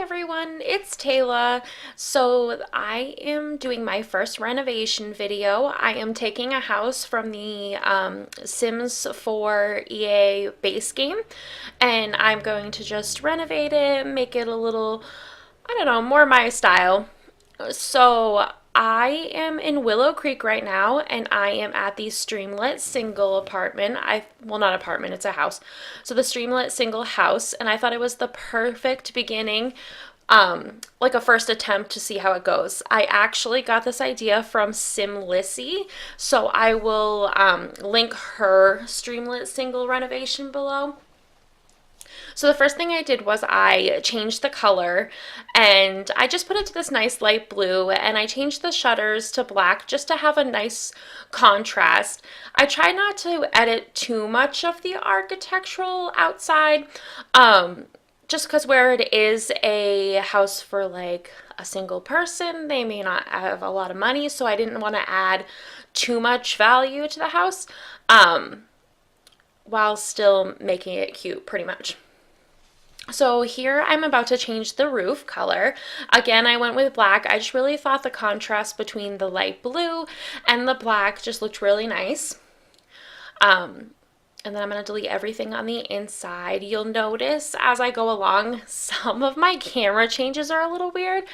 everyone, it's Tayla. So I am doing my first renovation video. I am taking a house from the Sims 4 EA base game, and I'm going to just renovate it, make it a little, I don't know, more my style. So I am in Willow Creek right now, and I am at the Streamlet single apartment. Well, not apartment, it's a house. So the Streamlet single house, and I thought it was the perfect beginning, like a first attempt to see how it goes. I actually got this idea from Simlissy, so I will link her Streamlet single renovation below. So the first thing I did was I changed the color, and I just put it to this nice light blue, and I changed the shutters to black just to have a nice contrast. I try not to edit too much of the architectural outside, just because where it is a house for like a single person, they may not have a lot of money, so I didn't want to add too much value to the house, while still making it cute pretty much. So here I'm about to change the roof color. Again, I went with black. I just really thought the contrast between the light blue and the black just looked really nice. And then I'm going to delete everything on the inside. You'll notice as I go along, some of my camera changes are a little weird.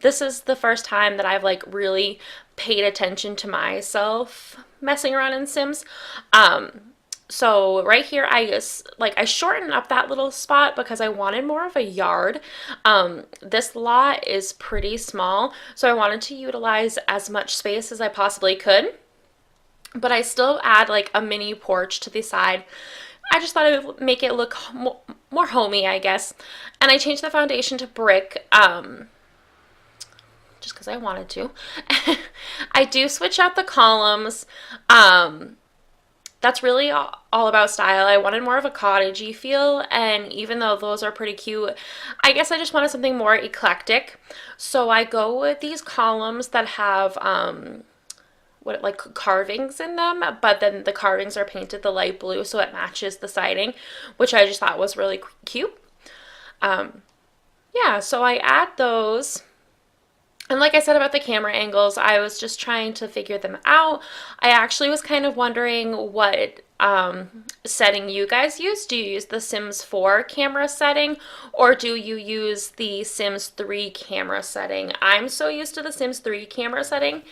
This is the first time that I've like really paid attention to myself messing around in Sims. So right here, I shortened up that little spot because I wanted more of a yard. This lot is pretty small, so I wanted to utilize as much space as I possibly could, but I still add like a mini porch to the side. I just thought it would make it look more homey, I guess. And I changed the foundation to brick, just because I wanted to. I do switch out the columns. That's really all about style. I wanted more of a cottagey feel, and even though those are pretty cute, I guess I just wanted something more eclectic. So I go with these columns that have like carvings in them, but then the carvings are painted the light blue so it matches the siding, which I just thought was really cute. Yeah, so I add those. And like I said about the camera angles, I was just trying to figure them out. I actually was kind of wondering what setting you guys use. Do you use the Sims 4 camera setting, or do you use the Sims 3 camera setting? I'm so used to the Sims 3 camera setting,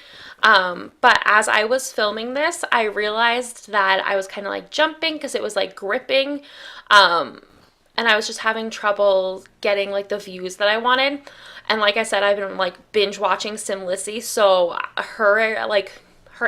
but as I was filming this, I realized that I was kind of like jumping because it was like gripping, and I was just having trouble getting like the views that I wanted. And like I said, I've been like binge watching Simlissy, so her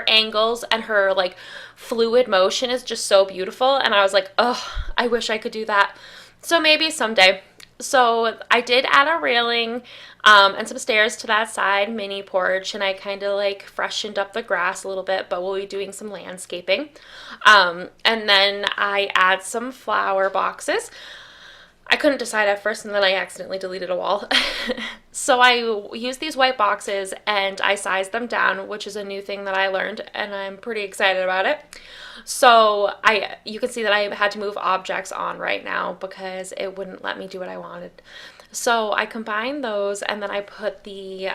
angles and her like fluid motion is just so beautiful, and I was like, oh, I wish I could do that. So maybe someday. So I did add a railing and some stairs to that side mini porch, and I kind of like freshened up the grass a little bit, but we'll be doing some landscaping. And then I add some flower boxes. I couldn't decide at first, and then I accidentally deleted a wall. So I used these white boxes and I sized them down, which is a new thing that I learned, and I'm pretty excited about it. So you can see that I had to move objects on right now because it wouldn't let me do what I wanted. So I combined those, and then I put the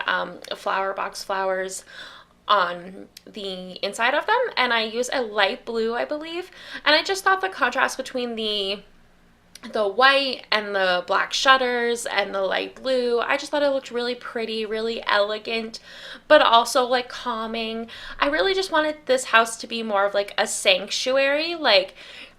flower box flowers on the inside of them, and I use a light blue, I believe. And I just thought the contrast between the white and the black shutters and the light blue, I just thought it looked really pretty, really elegant, but also like calming. I really just wanted this house to be more of like a sanctuary, like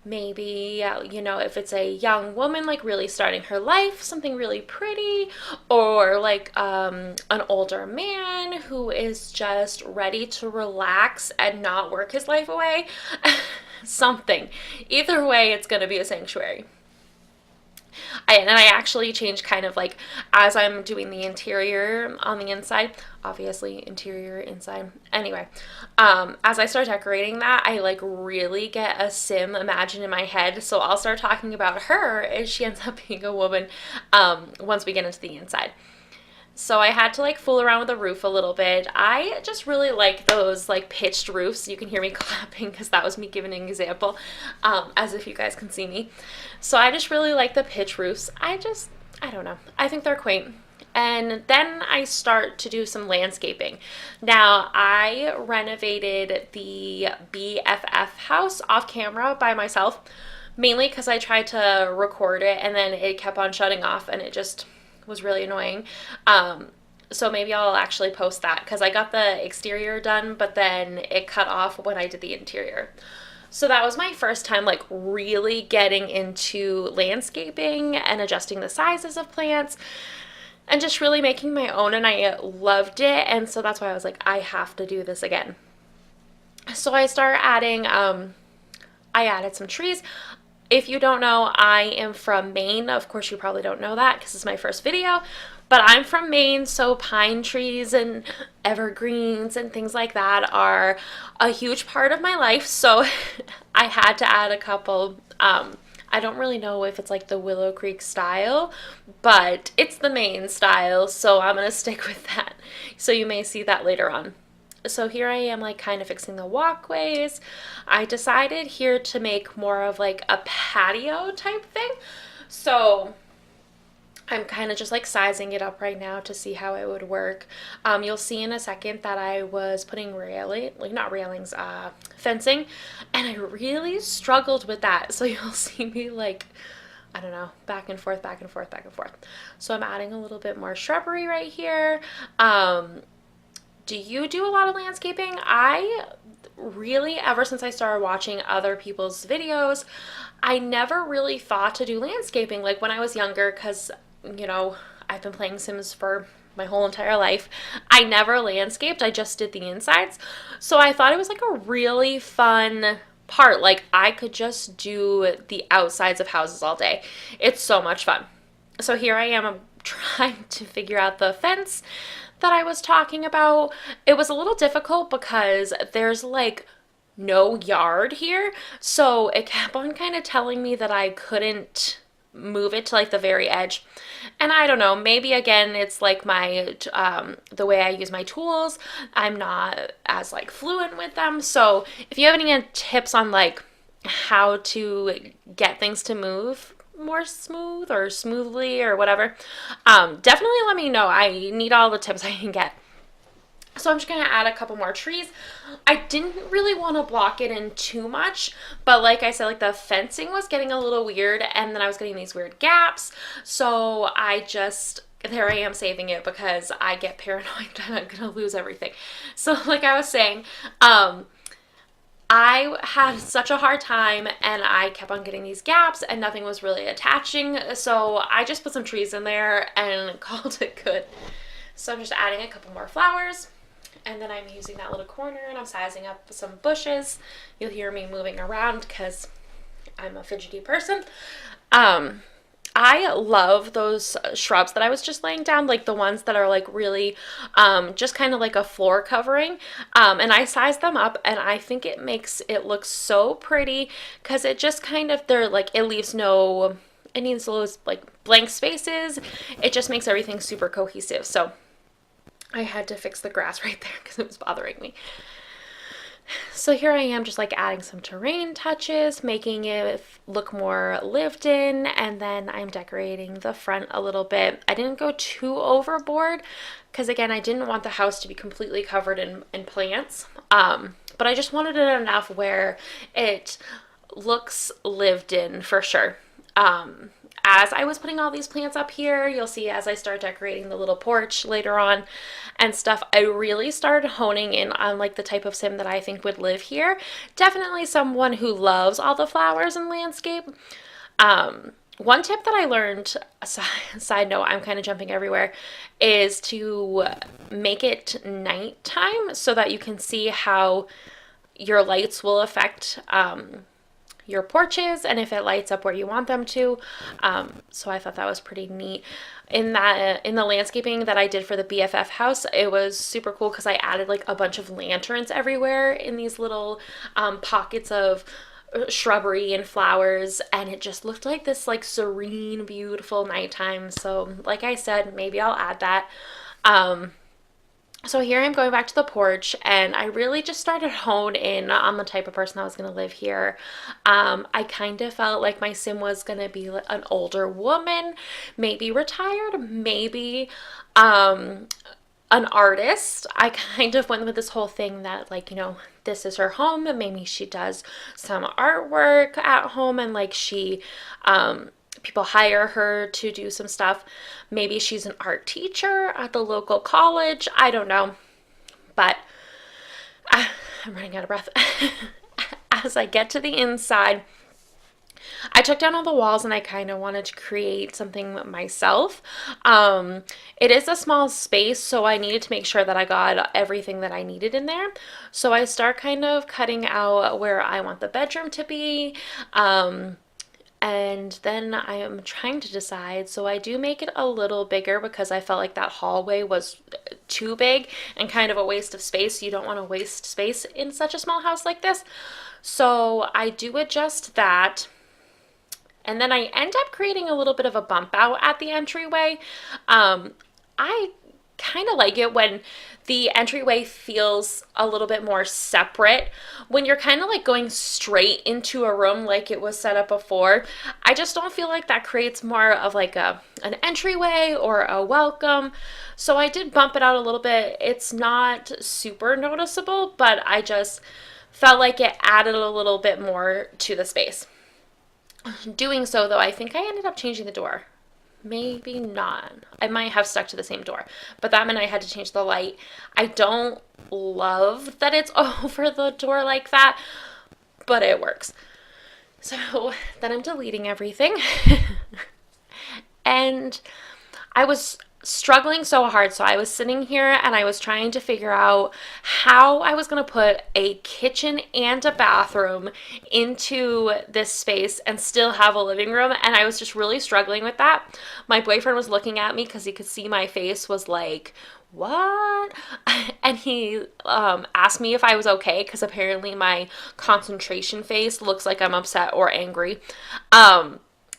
maybe, you know, if it's a young woman like really starting her life, something really pretty, or like an older man who is just ready to relax and not work his life away. Something. Either way, it's going to be a sanctuary. And I actually changed kind of like as I'm doing the interior on the inside, obviously interior inside. Anyway, as I start decorating that, I like really get a Sim imagine in my head. So I'll start talking about her as she ends up being a woman once we get into the inside. So I had to like fool around with the roof a little bit. I just really like those like pitched roofs. You can hear me clapping because that was me giving an example, as if you guys can see me. So I just really like the pitch roofs. I I don't know. I think they're quaint. And then I start to do some landscaping. Now, I renovated the BFF house off camera by myself, mainly because I tried to record it and then it kept on shutting off and it just was really annoying. So maybe I'll actually post that because I got the exterior done, but then it cut off when I did the interior. So that was my first time like really getting into landscaping and adjusting the sizes of plants and just really making my own, and I loved it. And so that's why I was like, I have to do this again. So I started adding I added some trees. If you don't know, I am from Maine. Of course, you probably don't know that because it's my first video, but I'm from Maine, so pine trees and evergreens and things like that are a huge part of my life. So I had to add a couple. I don't really know if it's like the Willow Creek style, but it's the Maine style, so I'm gonna stick with that. So you may see that later on. So here I am like kind of fixing the walkways. I decided here to make more of like a patio type thing. So I'm kind of just like sizing it up right now to see how it would work. You'll see in a second that I was putting not railings, fencing, and I really struggled with that. So you'll see me like, I don't know, back and forth, back and forth, back and forth. So I'm adding a little bit more shrubbery right here. Do you do a lot of landscaping? I really, ever since I started watching other people's videos, I never really thought to do landscaping like when I was younger because, I've been playing Sims for my whole entire life. I never landscaped, I just did the insides. So I thought it was like a really fun part. Like I could just do the outsides of houses all day. It's so much fun. So here I am, I'm trying to figure out the fence that I was talking about. It was a little difficult because there's like no yard here. So it kept on kind of telling me that I couldn't move it to like the very edge. And I don't know, maybe again, it's like the way I use my tools. I'm not as like fluent with them. So if you have any tips on like how to get things to move more smooth or smoothly or whatever, definitely let me know. I need all the tips I can get. So I'm just going to add a couple more trees. I didn't really want to block it in too much, but like I said, like the fencing was getting a little weird and then I was getting these weird gaps. So there I am saving it because I get paranoid that I'm going to lose everything. So like I was saying, I had such a hard time and I kept on getting these gaps and nothing was really attaching. So I just put some trees in there and called it good. So I'm just adding a couple more flowers. And then I'm using that little corner and I'm sizing up some bushes. You'll hear me moving around because I'm a fidgety person. I love those shrubs that I was just laying down, like the ones that are like really just kind of like a floor covering. And I sized them up and I think it makes it look so pretty because it just kind of, it needs those like blank spaces. It just makes everything super cohesive. So I had to fix the grass right there because it was bothering me. So here I am just like adding some terrain touches, making it look more lived in, and then I'm decorating the front a little bit. I didn't go too overboard because again, I didn't want the house to be completely covered in plants, but I just wanted it enough where it looks lived in for sure. As I was putting all these plants up here, you'll see as I start decorating the little porch later on and stuff, I really started honing in on like the type of sim that I think would live here. Definitely someone who loves all the flowers and landscape. One tip that I learned, side note, I'm kind of jumping everywhere, is to make it nighttime so that you can see how your lights will affect your porches and if it lights up where you want them to. So I thought that was pretty neat. In the landscaping that I did for the BFF house, it was super cool because I added like a bunch of lanterns everywhere in these little pockets of shrubbery and flowers, and it just looked like this like serene, beautiful nighttime. So like I said, maybe I'll add that. So here I'm going back to the porch, and I really just started hone in on the type of person that was going to live here. I kind of felt like my sim was going to be an older woman, maybe retired, maybe um, an artist. I kind of went with this whole thing that, like, this is her home, and maybe she does some artwork at home, and like people hire her to do some stuff. Maybe she's an art teacher at the local college. I don't know. But I'm running out of breath. As I get to the inside, I took down all the walls and I kind of wanted to create something myself. It is a small space, so I needed to make sure that I got everything that I needed in there. So I start kind of cutting out where I want the bedroom to be. And then I am trying to decide. So I do make it a little bigger because I felt like that hallway was too big and kind of a waste of space. You don't want to waste space in such a small house like this. So I do adjust that. And then I end up creating a little bit of a bump out at the entryway. I kind of like it when the entryway feels a little bit more separate. When you're kind of like going straight into a room like it was set up before, I just don't feel like that creates more of like an entryway or a welcome. So I did bump it out a little bit. It's not super noticeable, but I just felt like it added a little bit more to the space. Doing so, though, I think I ended up changing the door. Maybe not. I might have stuck to the same door, but that meant I had to change the light. I don't love that it's over the door like that, but it works. So then I'm deleting everything. And I was struggling so hard. So I was sitting here and I was trying to figure out how I was going to put a kitchen and a bathroom into this space and still have a living room. And I was just really struggling with that. My boyfriend was looking at me because he could see my face was like, what? And he asked me if I was okay because apparently my concentration face looks like I'm upset or angry.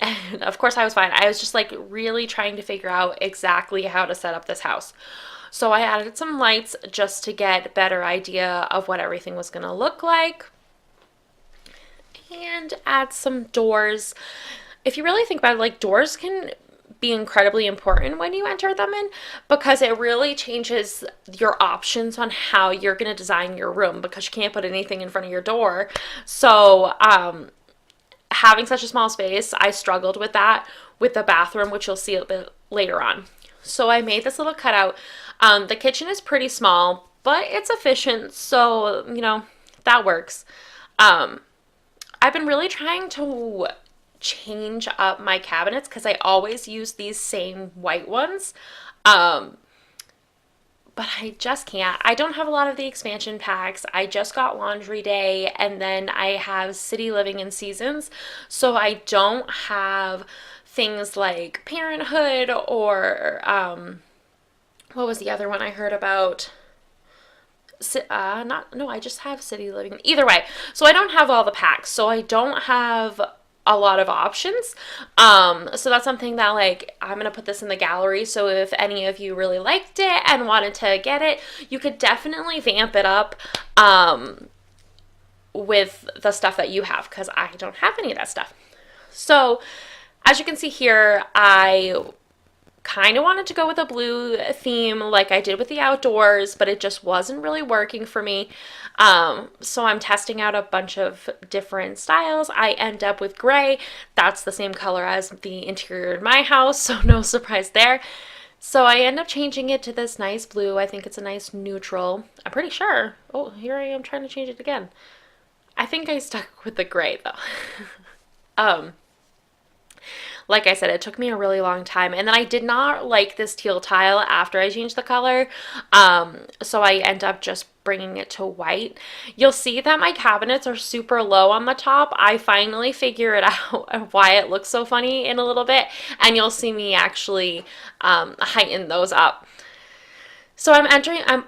And of course I was fine. I was just like really trying to figure out exactly how to set up this house. So I added some lights just to get a better idea of what everything was going to look like. And add some doors. If you really think about it, like doors can be incredibly important when you enter them in because it really changes your options on how you're going to design your room because you can't put anything in front of your door. So, having such a small space, I struggled with that with the bathroom, which you'll see a bit later on. So I made this little cutout. The kitchen is pretty small, but it's efficient, so, that works. I've been really trying to change up my cabinets because I always use these same white ones. But I just can't. I don't have a lot of the expansion packs. I just got Laundry Day, and then I have City Living and Seasons. So I don't have things like Parenthood or what was the other one I heard about? I just have City Living. Either way, so I don't have all the packs. So I don't have a lot of options. So that's something that like I'm gonna put this in the gallery. So if any of you really liked it and wanted to get it, you could definitely vamp it up with the stuff that you have because I don't have any of that stuff. So as you can see here, I kind of wanted to go with a blue theme like I did with the outdoors, but it just wasn't really working for me. So I'm testing out a bunch of different styles. I end up with gray. That's the same color as the interior in my house, so no surprise there. So I end up changing it to this nice blue. I think it's a nice neutral. I'm pretty sure. Oh, here I am trying to change it again. I think I stuck with the gray though. Like I said, it took me a really long time. And then I did not like this teal tile after I changed the color. So I end up just bringing it to white. You'll see that my cabinets are super low on the top. I finally figure it out why it looks so funny in a little bit. And you'll see me actually heighten those up. So I'm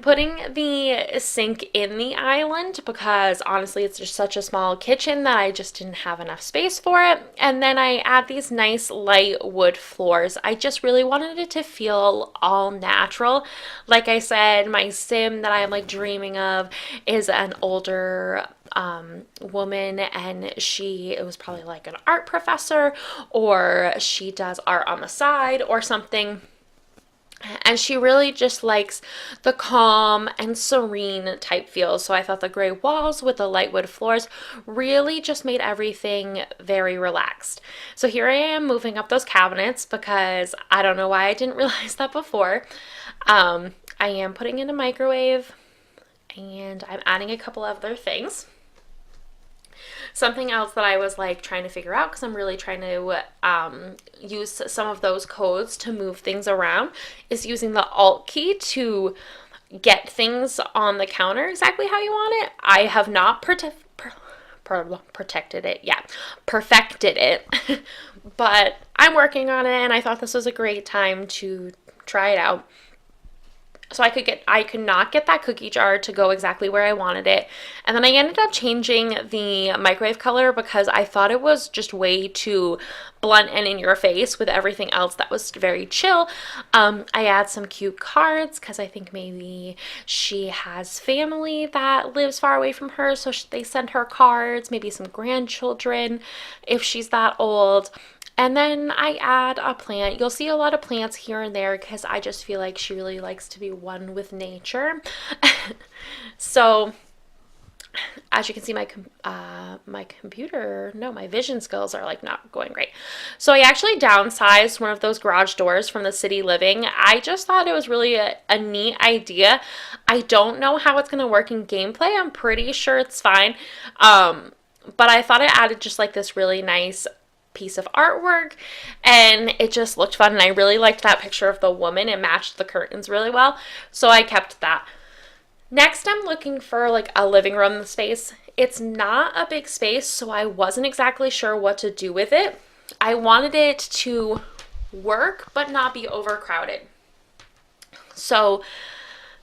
putting the sink in the island because honestly, it's just such a small kitchen that I just didn't have enough space for it. And then I add these nice light wood floors. I just really wanted it to feel all natural. Like I said, my sim that I'm like dreaming of is an older woman, and it was probably like an art professor, or she does art on the side or something, and she really just likes the calm and serene type feel. So I thought the gray walls with the light wood floors really just made everything very relaxed. So here I am moving up those cabinets because I don't know why I didn't realize that before. I am putting in a microwave, and I'm adding a couple other things. Something else that I was like trying to figure out, because I'm really trying to use some of those codes to move things around, is using the Alt key to get things on the counter exactly how you want it. I have not protected it. Yeah, perfected it. But I'm working on it, and I thought this was a great time to try it out. So I could not get that cookie jar to go exactly where I wanted it. And then I ended up changing the microwave color because I thought it was just way too blunt and in your face with everything else that was very chill. I add some cute cards because I think maybe she has family that lives far away from her, so they send her cards, maybe some grandchildren if she's that old. And then I add a plant. You'll see a lot of plants here and there because I just feel like she really likes to be one with nature. So as you can see, my vision skills are like not going great. So I actually downsized one of those garage doors from the City Living. I just thought it was really a neat idea. I don't know how it's going to work in gameplay. I'm pretty sure it's fine. But I thought it added just like this really nice piece of artwork, and it just looked fun, and I really liked that picture of the woman. It matched the curtains really well, so I kept that. Next, I'm looking for like a living room space. It's not a big space, so I wasn't exactly sure what to do with it. I wanted it to work but not be overcrowded. So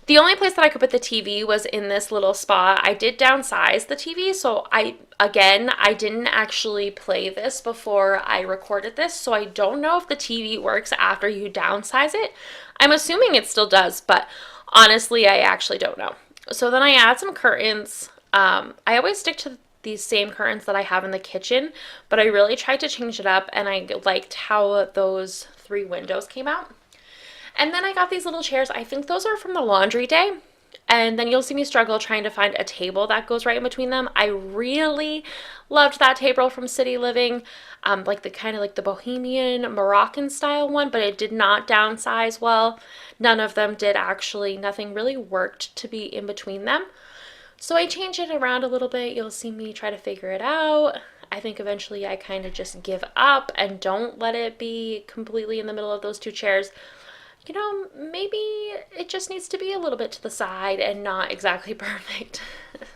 the only place that I could put the TV was in this little spot. I did downsize the TV, so I didn't actually play this before I recorded this, so I don't know if the TV works after you downsize it. I'm assuming it still does, but honestly, I actually don't know. So then I add some curtains. I always stick to these same curtains that I have in the kitchen, but I really tried to change it up, and I liked how those 3 windows came out. And then I got these little chairs. I think those are from the laundry day. And then you'll see me struggle trying to find a table that goes right in between them. I really loved that table from City Living, like the kind of like the Bohemian Moroccan style one, but it did not downsize well. None of them did actually. Nothing really worked to be in between them. So I changed it around a little bit. You'll see me try to figure it out. I think eventually I kind of just give up and don't let it be completely in the middle of those 2 chairs. Maybe it just needs to be a little bit to the side and not exactly perfect.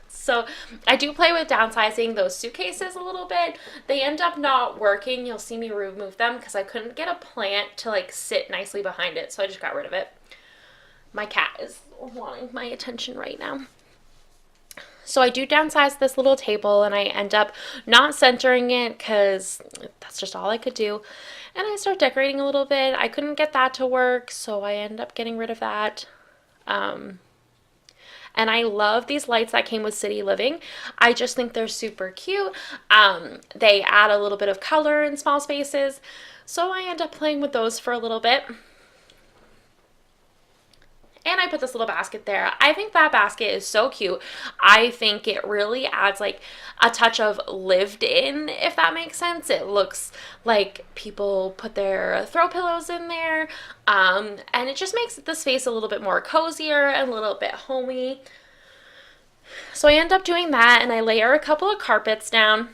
So I do play with downsizing those suitcases a little bit. They end up not working. You'll see me remove them because I couldn't get a plant to like sit nicely behind it, so I just got rid of it. My cat is wanting my attention right now. So I do downsize this little table, and I end up not centering it because that's just all I could do. And I start decorating a little bit. I couldn't get that to work, so I end up getting rid of that. And I love these lights that came with City Living. I just think they're super cute. They add a little bit of color in small spaces. So I end up playing with those for a little bit. And I put this little basket there. I think that basket is so cute. I think it really adds like a touch of lived in, if that makes sense. It looks like people put their throw pillows in there. And it just makes the space a little bit more cozier and a little bit homey. So I end up doing that, and I layer a couple of carpets down.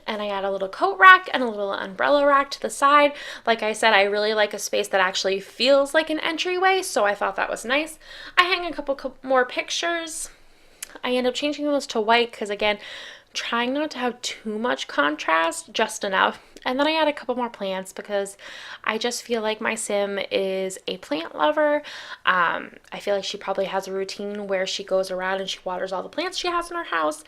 And I add a little coat rack and a little umbrella rack to the side. Like I said, I really like a space that actually feels like an entryway, so I thought that was nice. I hang a couple more pictures. I end up changing those to white because, again, trying not to have too much contrast, just enough. And then I add a couple more plants because I just feel like my sim is a plant lover. I feel like she probably has a routine where she goes around and she waters all the plants she has in her house.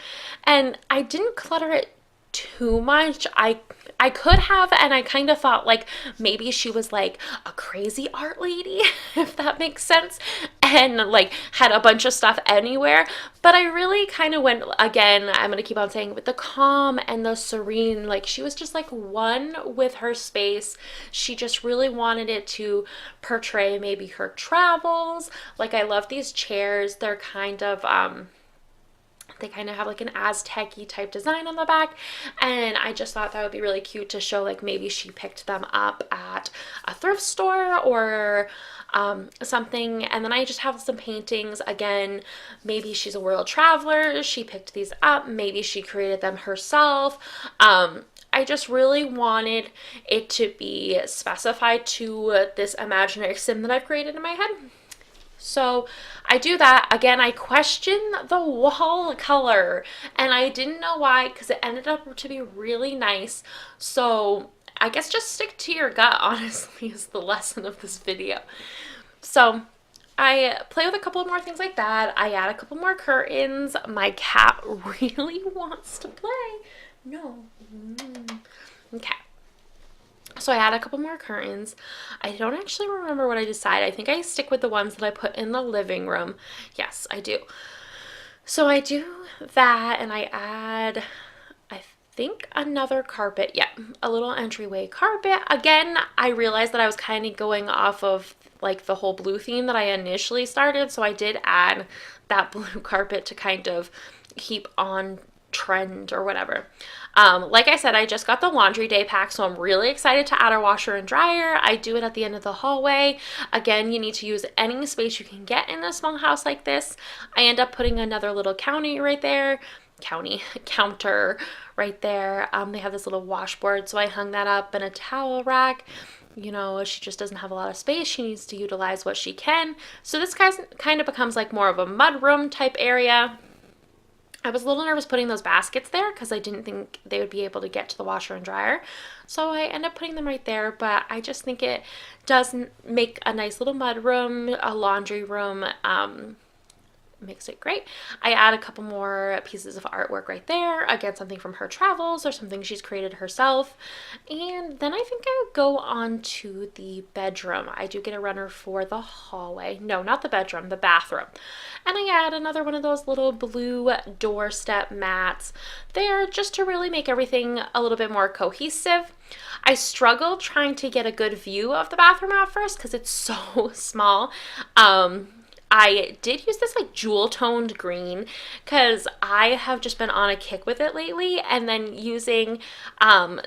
And I didn't clutter it too much. I could have, and I kind of thought like maybe she was like a crazy art lady, if that makes sense, and like had a bunch of stuff anywhere. But I really kind of went, again, I'm gonna keep on saying, with the calm and the serene. Like she was just like one with her space. She just really wanted it to portray maybe her travels. Like I love these chairs. They're kind of they kind of have like an Aztec-y type design on the back, and I just thought that would be really cute to show like maybe she picked them up at a thrift store or something. And then I just have some paintings. Again, maybe she's a world traveler, she picked these up, maybe she created them herself. I just really wanted it to be specified to this imaginary sim that I've created in my head. So I do that. Again, I question the wall color, and I didn't know why because it ended up to be really nice. So I guess just stick to your gut, honestly, is the lesson of this video. So I play with a couple more things like that. I add a couple more curtains. My cat really wants to play. No. Okay. So I add a couple more curtains. I don't actually remember what I decided. I think I stick with the ones that I put in the living room. Yes, I do. So I do that, and I add, I think, another carpet. Yeah, a little entryway carpet. Again, I realized that I was kind of going off of like the whole blue theme that I initially started. So I did add that blue carpet to kind of keep on trend or whatever. Like I said, I just got the laundry day pack, so I'm really excited to add a washer and dryer. I do it at the end of the hallway. Again, you need to use any space you can get in a small house like this. I end up putting another little counter right there. They have this little washboard, so I hung that up in a towel rack. You know, she just doesn't have a lot of space. She needs to utilize what she can. So this kind of becomes like more of a mudroom type area. I was a little nervous putting those baskets there because I didn't think they would be able to get to the washer and dryer. So I end up putting them right there, but I just think it does make a nice little mud room, a laundry room, makes it great. I add a couple more pieces of artwork right there. Again, something from her travels or something she's created herself. And then I think I would go on to the bedroom. I do get a runner for the hallway. No, not the bedroom, the bathroom. And I add another one of those little blue doorstep mats there just to really make everything a little bit more cohesive. I struggled trying to get a good view of the bathroom at first because it's so small. I did use this like jewel toned green because I have just been on a kick with it lately, and then using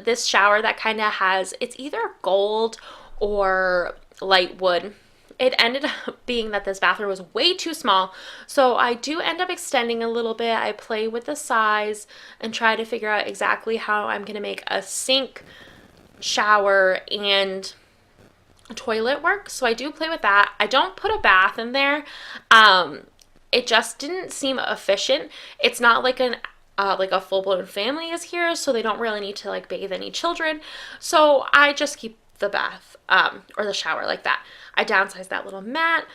this shower that kind of has, it's either gold or light wood. It ended up being that this bathroom was way too small, so I do end up extending a little bit. I play with the size and try to figure out exactly how I'm going to make a sink, shower, and toilet work. So I do play with that. I don't put a bath in there. It just didn't seem efficient. It's not like like a full-blown family is here, so they don't really need to like bathe any children. So I just keep the bath or the shower like that. I downsize that little mat.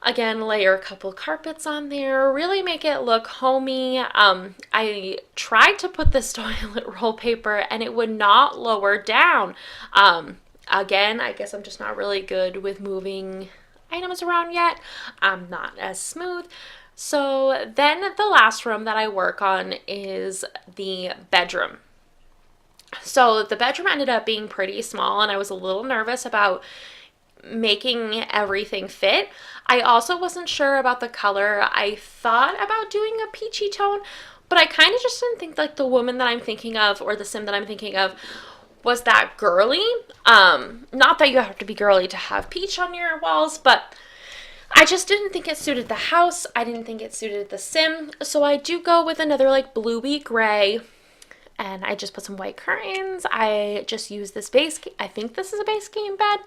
Again, layer a couple carpets on there, really make it look homey. I tried to put this toilet roll paper and it would not lower down. Again, I guess I'm just not really good with moving items around yet. I'm not as smooth. So then the last room that I work on is the bedroom. So the bedroom ended up being pretty small, and I was a little nervous about making everything fit. I also wasn't sure about the color. I thought about doing a peachy tone, but I kind of just didn't think like the woman that I'm thinking of or the sim that I'm thinking of was that girly. Not that you have to be girly to have peach on your walls, but I just didn't think it suited the house. I didn't think it suited the sim. So I do go with another like bluey gray, and I just put some white curtains. I just use this base, I think this is a base game bed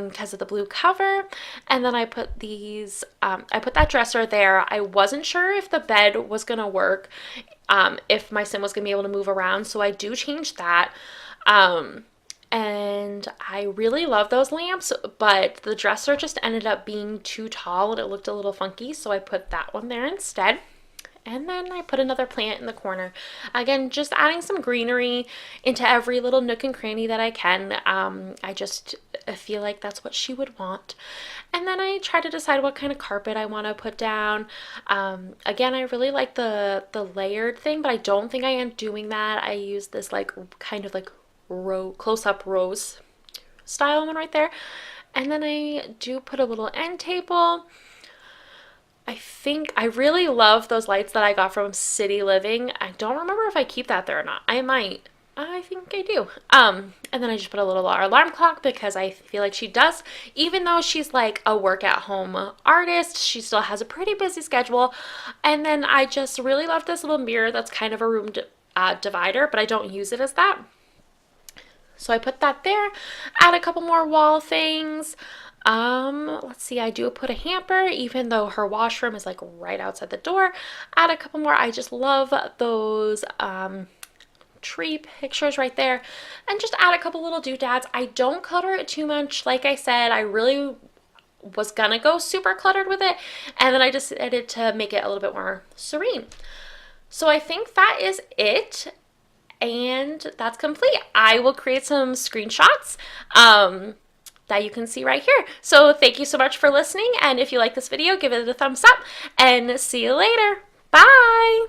because of the blue cover. And then I put these, I put that dresser there. I wasn't sure if the bed was gonna work if my sim was going to be able to move around. So I do change that. Um, and I really love those lamps, but the dresser just ended up being too tall and it looked a little funky, so I put that one there instead. And then I put another plant in the corner. Again, just adding some greenery into every little nook and cranny that I can. I just feel like that's what she would want. And then I try to decide what kind of carpet I want to put down. Again, I really like the layered thing, but I don't think I am doing that. I use this like kind of like close-up rose style one right there. And then I do put a little end table. I think I really love those lights that I got from City Living. I don't remember if I keep that there or not. I might. I think I do. And then I just put a little alarm clock because I feel like she does, even though she's like a work at home artist, she still has a pretty busy schedule. And then I just really love this little mirror that's kind of a room divider, but I don't use it as that. So I put that there, add a couple more wall things. Let's see, I do put a hamper, even though her washroom is like right outside the door. Add a couple more. I just love those tree pictures right there. And just add a couple little doodads. I don't clutter it too much. Like I said, I really was gonna go super cluttered with it, and then I decided to make it a little bit more serene. So I think that is it. And that's complete. I will create some screenshots that you can see right here. So thank you so much for listening. And if you like this video, give it a thumbs up and see you later. Bye.